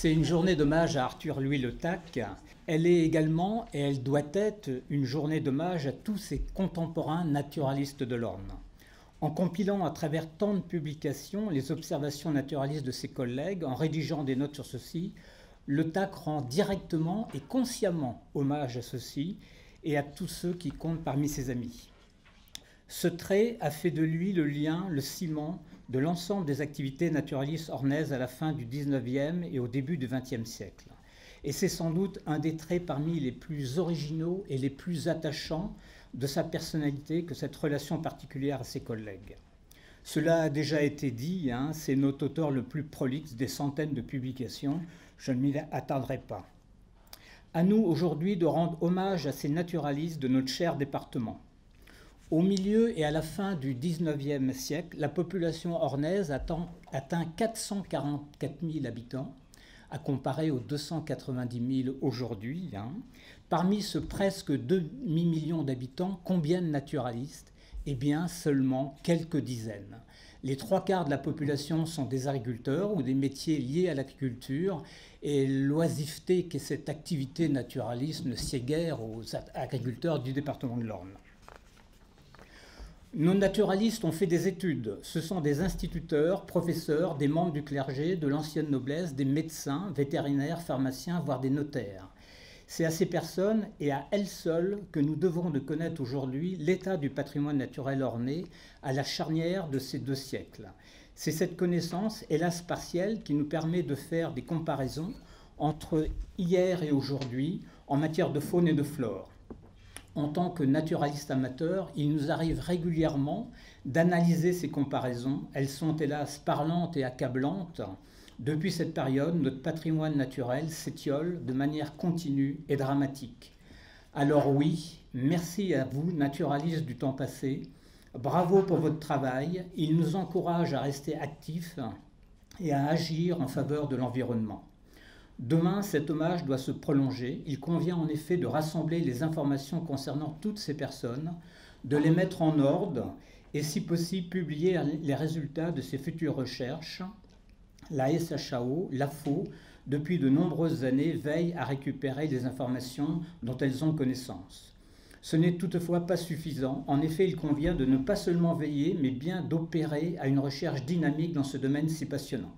C'est une journée d'hommage à Arthur Louis Le Tac. Elle est également, et elle doit être, une journée d'hommage à tous ses contemporains naturalistes de l'Orne. En compilant à travers tant de publications les observations naturalistes de ses collègues, en rédigeant des notes sur ceux-ci, Le Tac rend directement et consciemment hommage à ceux-ci et à tous ceux qui comptent parmi ses amis. Ce trait a fait de lui le lien, le ciment de l'ensemble des activités naturalistes ornaises à la fin du XIXe et au début du XXe siècle. Et c'est sans doute un des traits parmi les plus originaux et les plus attachants de sa personnalité que cette relation particulière à ses collègues. Cela a déjà été dit, c'est notre auteur le plus prolixe des centaines de publications, je ne m'y attarderai pas. À nous aujourd'hui de rendre hommage à ces naturalistes de notre cher département. Au milieu et à la fin du XIXe siècle, la population ornaise atteint 444 000 habitants, à comparer aux 290 000 aujourd'hui. Parmi ce presque demi-million d'habitants, combien de naturalistes? Eh bien, seulement quelques dizaines. Les trois quarts de la population sont des agriculteurs ou des métiers liés à l'agriculture, et l'oisiveté qu'est cette activité naturaliste ne sied guère aux agriculteurs du département de l'Orne. Nos naturalistes ont fait des études. Ce sont des instituteurs, professeurs, des membres du clergé, de l'ancienne noblesse, des médecins, vétérinaires, pharmaciens, voire des notaires. C'est à ces personnes et à elles seules que nous devons de connaître aujourd'hui l'état du patrimoine naturel ornais à la charnière de ces deux siècles. C'est cette connaissance, hélas partielle, qui nous permet de faire des comparaisons entre hier et aujourd'hui en matière de faune et de flore. En tant que naturaliste amateur, il nous arrive régulièrement d'analyser ces comparaisons. Elles sont hélas parlantes et accablantes. Depuis cette période, notre patrimoine naturel s'étiole de manière continue et dramatique. Alors oui, merci à vous, naturalistes du temps passé. Bravo pour votre travail. Il nous encourage à rester actifs et à agir en faveur de l'environnement. Demain, cet hommage doit se prolonger. Il convient en effet de rassembler les informations concernant toutes ces personnes, de les mettre en ordre et, si possible, publier les résultats de ces futures recherches. La SHAO, l'AFO, depuis de nombreuses années, veille à récupérer les informations dont elles ont connaissance. Ce n'est toutefois pas suffisant. En effet, il convient de ne pas seulement veiller, mais bien d'opérer à une recherche dynamique dans ce domaine si passionnant.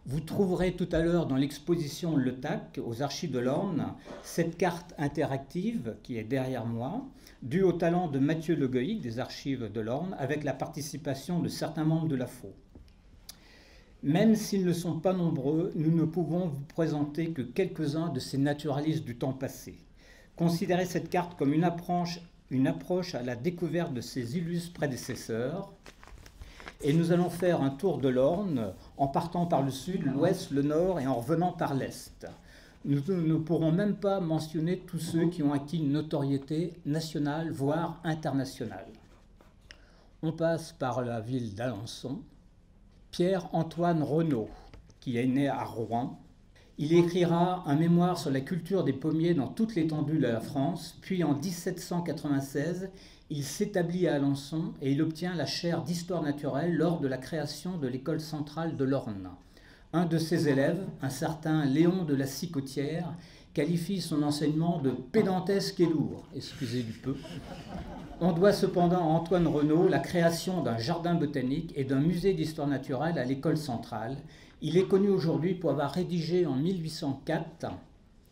Vous trouverez tout à l'heure dans l'exposition Le Tac aux Archives de l'Orne cette carte interactive qui est derrière moi, due au talent de Mathieu Legueuil des Archives de l'Orne avec la participation de certains membres de l'AFO. Même s'ils ne sont pas nombreux, nous ne pouvons vous présenter que quelques-uns de ces naturalistes du temps passé. Considérez cette carte comme une approche à la découverte de ses illustres prédécesseurs. Et nous allons faire un tour de l'Orne en partant par le sud, l'ouest, le nord et en revenant par l'est. Nous ne pourrons même pas mentionner tous ceux qui ont acquis une notoriété nationale, voire internationale. On passe par la ville d'Alençon. Pierre-Antoine Renaud, qui est né à Rouen. Il écrira un mémoire sur la culture des pommiers dans toute l'étendue de la France, puis en 1796, il s'établit à Alençon et il obtient la chaire d'histoire naturelle lors de la création de l'école centrale de l'Orne. Un de ses élèves, un certain Léon de la Sicotière, qualifie son enseignement de pédantesque et lourd, excusez du peu. On doit cependant à Antoine Renaud la création d'un jardin botanique et d'un musée d'histoire naturelle à l'école centrale. Il est connu aujourd'hui pour avoir rédigé en 1804,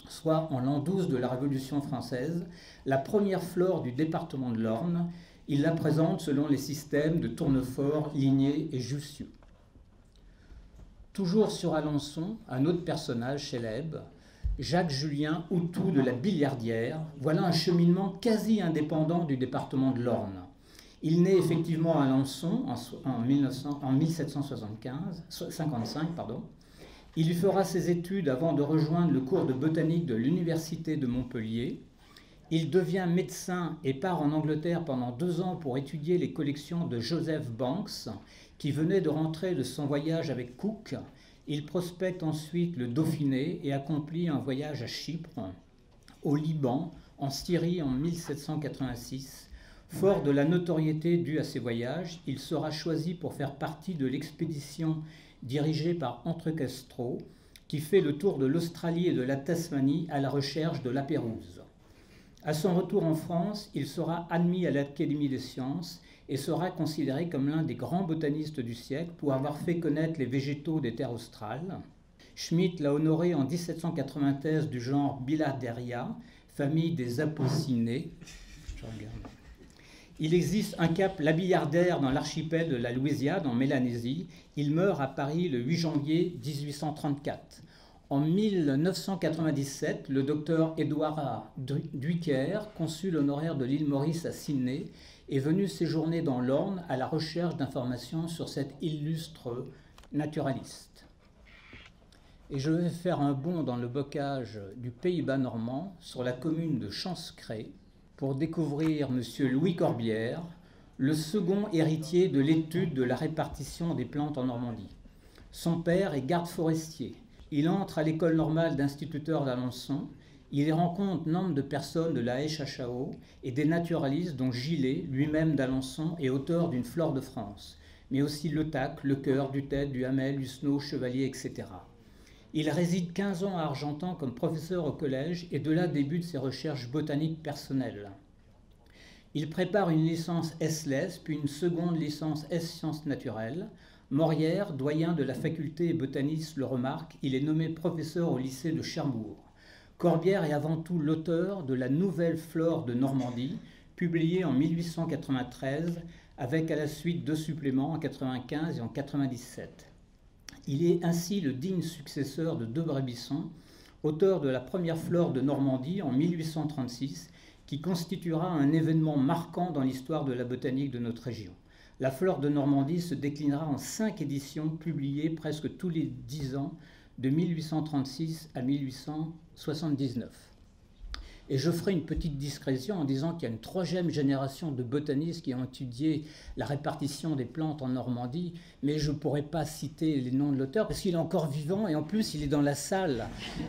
soit en l'an 12 de la Révolution française, la première flore du département de l'Orne. Il la présente selon les systèmes de Tournefort, Ligné et Jussieu. Toujours sur Alençon, un autre personnage célèbre, Jacques-Julien Houtou de la Billardière. Voilà un cheminement quasi indépendant du département de l'Orne. Il naît effectivement à Alençon en 1755. Il y fera ses études avant de rejoindre le cours de botanique de l'Université de Montpellier. Il devient médecin et part en Angleterre pendant 2 ans pour étudier les collections de Joseph Banks, qui venait de rentrer de son voyage avec Cook. Il prospecte ensuite le Dauphiné et accomplit un voyage à Chypre, au Liban, en Syrie en 1786. Fort de la notoriété due à ces voyages, il sera choisi pour faire partie de l'expédition dirigée par Entrecastro qui fait le tour de l'Australie et de la Tasmanie à la recherche de la pérouse. À son retour en France, il sera admis à l'Académie des sciences et sera considéré comme l'un des grands botanistes du siècle pour avoir fait connaître les végétaux des terres australes. Schmitt l'a honoré en 1793 du genre Bilharderia, famille des apocinées. Il existe un cap labillardaire dans l'archipel de la Louisiane, en Mélanésie. Il meurt à Paris le 8 janvier 1834. En 1997, le docteur Édouard Dhuiker, consul honoraire de l'île Maurice à Sydney, est venu séjourner dans l'Orne à la recherche d'informations sur cet illustre naturaliste. Et je vais faire un bond dans le bocage du Pays-Bas normand, sur la commune de Chanzcray, pour découvrir M. Louis Corbière, le second héritier de l'étude de la répartition des plantes en Normandie. Son père est garde forestier. Il entre à l'école normale d'instituteurs d'Alençon. Il y rencontre nombre de personnes de la HHAO et des naturalistes dont Gillet, lui-même d'Alençon, est auteur d'une Flore de France, mais aussi Le Tac, Le Coeur, Duthède, Duhamel, Lucenot, Chevalier, etc. Il réside 15 ans à Argentan comme professeur au collège et de là débute ses recherches botaniques personnelles. Il prépare une licence S-Lès, puis une seconde licence S-Sciences naturelles. Morière, doyen de la faculté et botaniste, le remarque, il est nommé professeur au lycée de Cherbourg. Corbière est avant tout l'auteur de la Nouvelle Flore de Normandie, publiée en 1893, avec à la suite 2 suppléments en 1995 et en 1997. Il est ainsi le digne successeur de Debrébisson, auteur de la première Flore de Normandie en 1836, qui constituera un événement marquant dans l'histoire de la botanique de notre région. La Flore de Normandie se déclinera en 5 éditions publiées presque tous les 10 ans, de 1836 à 1879. Et je ferai une petite discrétion en disant qu'il y a une 3e génération de botanistes qui ont étudié la répartition des plantes en Normandie, mais je ne pourrais pas citer les noms de l'auteur parce qu'il est encore vivant et en plus il est dans la salle.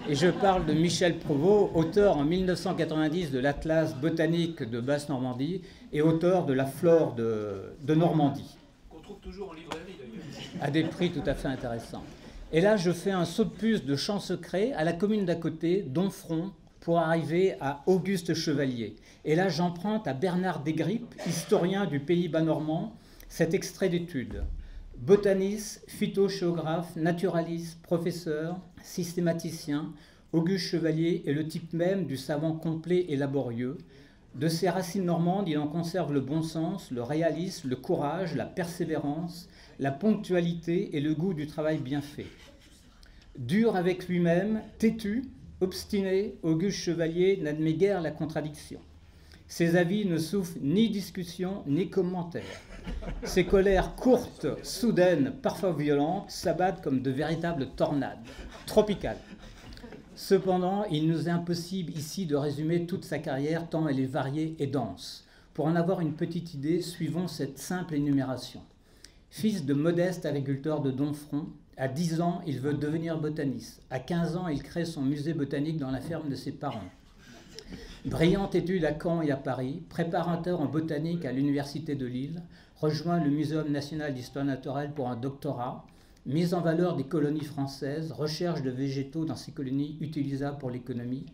Et je parle de Michel Provost, auteur en 1990 de l'Atlas botanique de Basse-Normandie et auteur de la Flore de Normandie. Qu'on trouve toujours en librairie d'ailleurs. À des prix tout à fait intéressants. Et là, je fais un saut de puce de Chanzcray à la commune d'à côté, Domfront, pour arriver à Auguste Chevalier. Et là, j'emprunte à Bernard Desgrippes, historien du Pays-Bas normand, cet extrait d'étude. Botaniste, phytogéographe, naturaliste, professeur, systématicien, Auguste Chevalier est le type même du savant complet et laborieux. De ses racines normandes, il en conserve le bon sens, le réalisme, le courage, la persévérance, la ponctualité et le goût du travail bien fait. Dur avec lui-même, têtu, obstiné, Auguste Chevalier n'admet guère la contradiction. Ses avis ne souffrent ni discussion ni commentaire. Ses colères courtes, soudaines, parfois violentes, s'abattent comme de véritables tornades, tropicales. Cependant, il nous est impossible ici de résumer toute sa carrière tant elle est variée et dense. Pour en avoir une petite idée, suivons cette simple énumération. Fils de modeste agriculteur de Domfront, à 10 ans, il veut devenir botaniste. À 15 ans, il crée son musée botanique dans la ferme de ses parents. Brillante étude à Caen et à Paris, préparateur en botanique à l'Université de Lille, rejoint le Muséum national d'histoire naturelle pour un doctorat, mise en valeur des colonies françaises, recherche de végétaux dans ces colonies utilisables pour l'économie,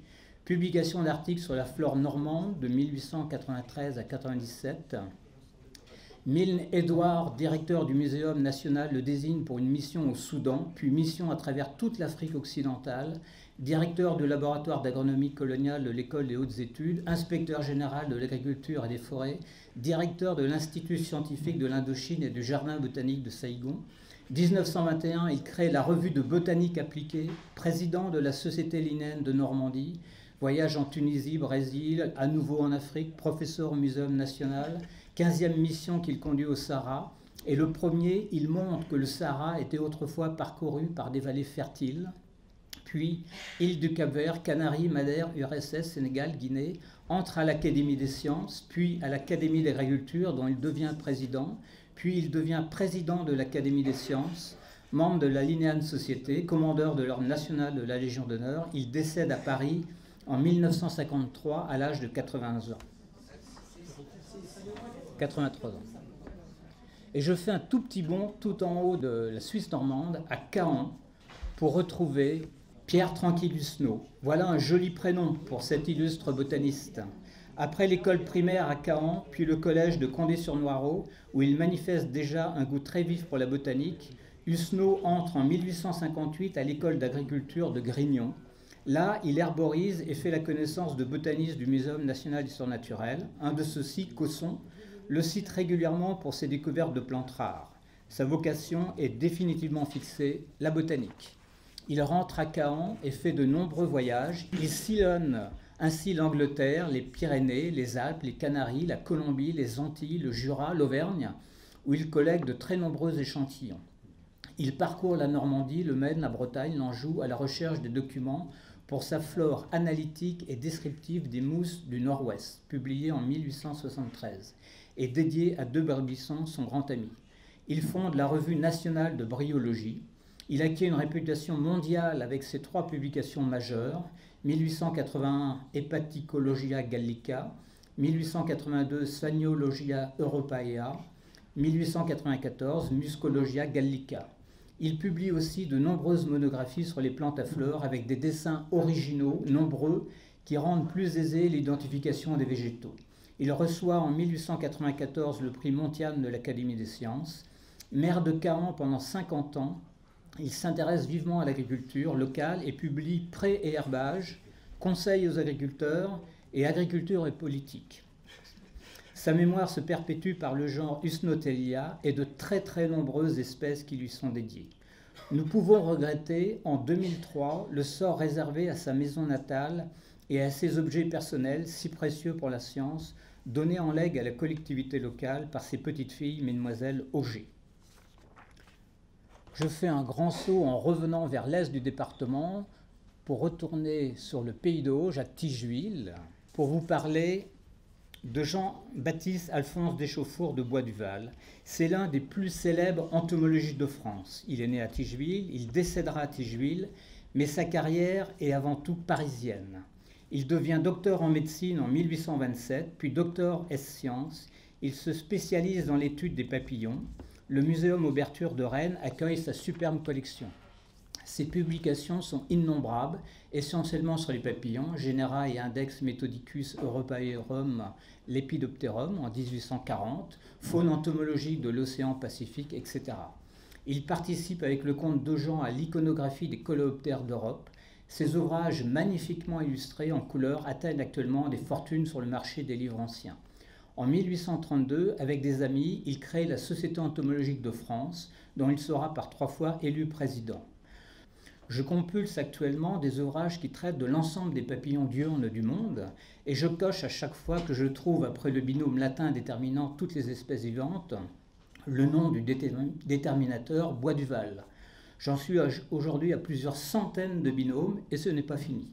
publication d'articles sur la flore normande de 1893 à 1997. Milne Édouard, directeur du Muséum national, le désigne pour une mission au Soudan, puis mission à travers toute l'Afrique occidentale, directeur du laboratoire d'agronomie coloniale de l'École des hautes études, inspecteur général de l'agriculture et des forêts, directeur de l'Institut scientifique de l'Indochine et du Jardin botanique de Saïgon. 1921, il crée la Revue de botanique appliquée, président de la Société linnéenne de Normandie, voyage en Tunisie, Brésil, à nouveau en Afrique, professeur au Muséum national, 15e mission qu'il conduit au Sahara. Et le premier, il montre que le Sahara était autrefois parcouru par des vallées fertiles. Puis, île du Cap-Vert, Canaries, Madère, URSS, Sénégal, Guinée, entre à l'Académie des sciences, puis à l'Académie d'agriculture dont il devient président, puis il devient président de l'Académie des sciences, membre de la Linnéenne Société, commandeur de l'Ordre national de la Légion d'honneur. Il décède à Paris en 1953 à l'âge de 80 ans. 83 ans. Et je fais un tout petit bond tout en haut de la Suisse normande, à Caen, pour retrouver Pierre Tranquille-Husneau, voilà un joli prénom pour cet illustre botaniste. Après l'école primaire à Caen, puis le collège de Condé-sur-Noireau, où il manifeste déjà un goût très vif pour la botanique, Husneau entre en 1858 à l'école d'agriculture de Grignon. Là, il herborise et fait la connaissance de botanistes du Muséum national d'histoire naturelle. Un de ceux-ci, Cosson, le cite régulièrement pour ses découvertes de plantes rares. Sa vocation est définitivement fixée, la botanique. Il rentre à Caen et fait de nombreux voyages. Il sillonne ainsi l'Angleterre, les Pyrénées, les Alpes, les Canaries, la Colombie, les Antilles, le Jura, l'Auvergne, où il collecte de très nombreux échantillons. Il parcourt la Normandie, le Maine, la Bretagne, l'Anjou, à la recherche des documents pour sa flore analytique et descriptive des mousses du Nord-Ouest, publiée en 1873, et dédiée à De Barbisson, son grand ami. Il fonde la Revue nationale de bryologie. Il acquiert une réputation mondiale avec ses 3 publications majeures, 1881 Hepaticologia Gallica, 1882 Sphagnologia Europaea, 1894 Muscologia Gallica. Il publie aussi de nombreuses monographies sur les plantes à fleurs avec des dessins originaux, nombreux, qui rendent plus aisée l'identification des végétaux. Il reçoit en 1894 le prix Montiane de l'Académie des sciences. Maire de Caen pendant 50 ans, il s'intéresse vivement à l'agriculture locale et publie Pré et herbage, Conseils aux agriculteurs et Agriculture et politique. Sa mémoire se perpétue par le genre Usnotellia et de très très nombreuses espèces qui lui sont dédiées. Nous pouvons regretter en 2003 le sort réservé à sa maison natale et à ses objets personnels si précieux pour la science, donnés en legs à la collectivité locale par ses petites filles, mesdemoiselles Auger. Je fais un grand saut en revenant vers l'est du département pour retourner sur le pays d'Auge, à Tigehuil, pour vous parler de Jean-Baptiste Alphonse Deschauffour de Bois-Duval. C'est l'un des plus célèbres entomologistes de France. Il est né à Tigehuil, il décédera à Tigehuil, mais sa carrière est avant tout parisienne. Il devient docteur en médecine en 1827, puis docteur ès sciences. Il se spécialise dans l'étude des papillons. Le Muséum Auberture de Rennes accueille sa superbe collection. Ses publications sont innombrables, essentiellement sur les papillons, Genera et Index Methodicus Europaeorum Lepidopterum en 1840, faune entomologique de l'océan Pacifique, etc. Il participe avec le comte Dejean à l'iconographie des coléoptères d'Europe. Ses ouvrages magnifiquement illustrés en couleur atteignent actuellement des fortunes sur le marché des livres anciens. En 1832, avec des amis, il crée la Société entomologique de France, dont il sera par 3 fois élu président. Je compulse actuellement des ouvrages qui traitent de l'ensemble des papillons diurnes du monde et je coche à chaque fois que je trouve, après le binôme latin déterminant toutes les espèces vivantes, le nom du déterminateur Bois-Duval. J'en suis aujourd'hui à plusieurs centaines de binômes et ce n'est pas fini.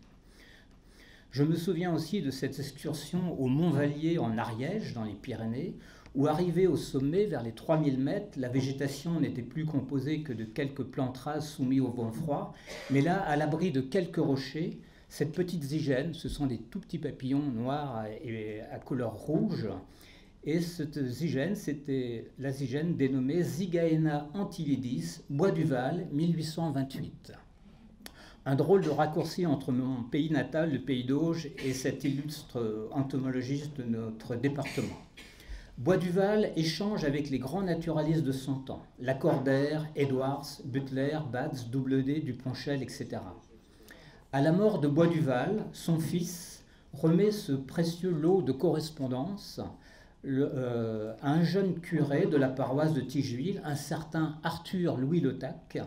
Je me souviens aussi de cette excursion au Mont Vallier en Ariège, dans les Pyrénées, où arrivé au sommet, vers les 3000 mètres, la végétation n'était plus composée que de quelques plantes rases soumises au vent froid, mais là, à l'abri de quelques rochers, cette petite zygène, ce sont des tout petits papillons noirs et à couleur rouge, et cette zygène, c'était la zygène dénommée Zygaena antillidis, Bois-Duval, 1828. Un drôle de raccourci entre mon pays natal, le pays d'Auge, et cet illustre entomologiste de notre département. Bois-Duval échange avec les grands naturalistes de son temps, Lacordaire, Edwards, Butler, Batz, Doubleday, Duponchel, etc. À la mort de Bois-Duval, son fils remet ce précieux lot de correspondance à un jeune curé de la paroisse de Tigehuil, un certain Arthur Louis Le Tac.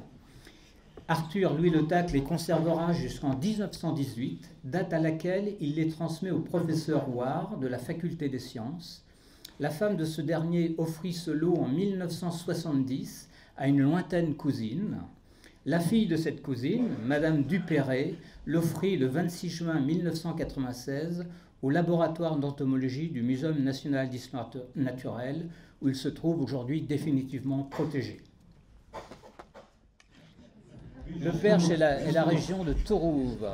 Arthur Louis Le Tac les conservera jusqu'en 1918, date à laquelle il les transmet au professeur Ouard de la faculté des sciences. La femme de ce dernier offrit ce lot en 1970 à une lointaine cousine. La fille de cette cousine, Madame Dupéré, l'offrit le 26 juin 1996 au laboratoire d'entomologie du Muséum national d'histoire naturelle, où il se trouve aujourd'hui définitivement protégé. Le Perche est la région de Tourouve.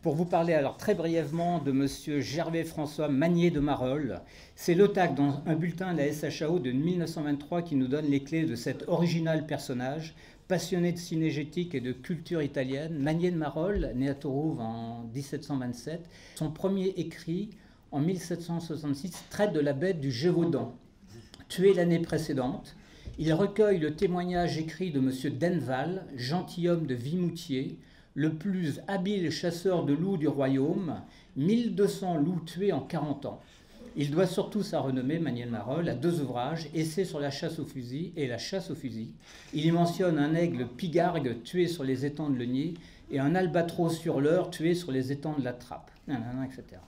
Pour vous parler alors très brièvement de M. Gervais François Magnier de Marolles, c'est Le Tac dans un bulletin de la SHAO de 1923 qui nous donne les clés de cet original personnage, Passionné de cinégétique et de culture italienne, Magnier de Marolles, né à Tourouve en 1727, son premier écrit, en 1766, traite de la bête du Gévaudan, tué l'année précédente. Il recueille le témoignage écrit de M. Denval, gentilhomme de Vimoutier, le plus habile chasseur de loups du royaume, 1200 loups tués en 40 ans. Il doit surtout sa renommée, Magnier de Marolles, à 2 ouvrages, Essai sur la chasse au fusil et La chasse au fusil. Il y mentionne un aigle pigargue tué sur les étangs de Leugnier et un albatros hurleur tué sur les étangs de la Trappe, etc.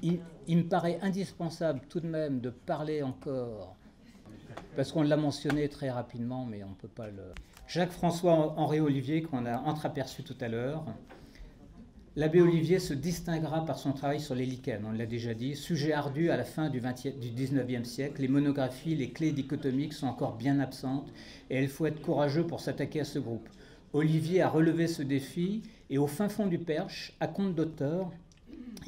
Il me paraît indispensable tout de même de parler encore, parce qu'on l'a mentionné très rapidement, mais on ne peut pas le... Jacques-François-Henri Olivier, qu'on a entreaperçu tout à l'heure. L'abbé Olivier se distinguera par son travail sur les lichens, on l'a déjà dit, sujet ardu à la fin du XIXe siècle. Les monographies, les clés dichotomiques sont encore bien absentes et il faut être courageux pour s'attaquer à ce groupe. Olivier a relevé ce défi et au fin fond du Perche, à compte d'auteur,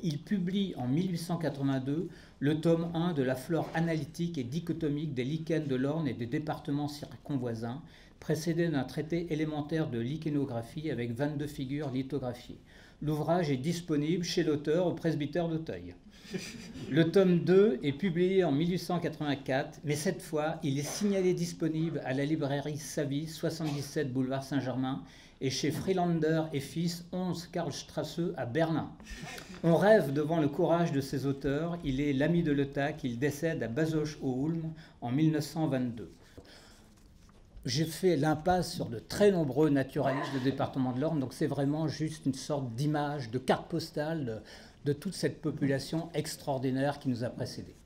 il publie en 1882 le tome 1 de la flore analytique et dichotomique des lichens de l'Orne et des départements circonvoisins, précédé d'un traité élémentaire de lichénographie avec 22 figures lithographiées. L'ouvrage est disponible chez l'auteur au presbytère d'Auteuil. Le tome 2 est publié en 1884, mais cette fois, il est signalé disponible à la librairie Savy, 77 boulevard Saint-Germain, et chez Friedlander et Fils, 11 Karlstrasse à Berlin. On rêve devant le courage de ces auteurs. Il est l'ami de Leuthak, il décède à Bazoches-au-Houlme en 1922. J'ai fait l'impasse sur de très nombreux naturalistes du département de l'Orne, donc c'est vraiment juste une sorte d'image, de carte postale de toute cette population extraordinaire qui nous a précédés.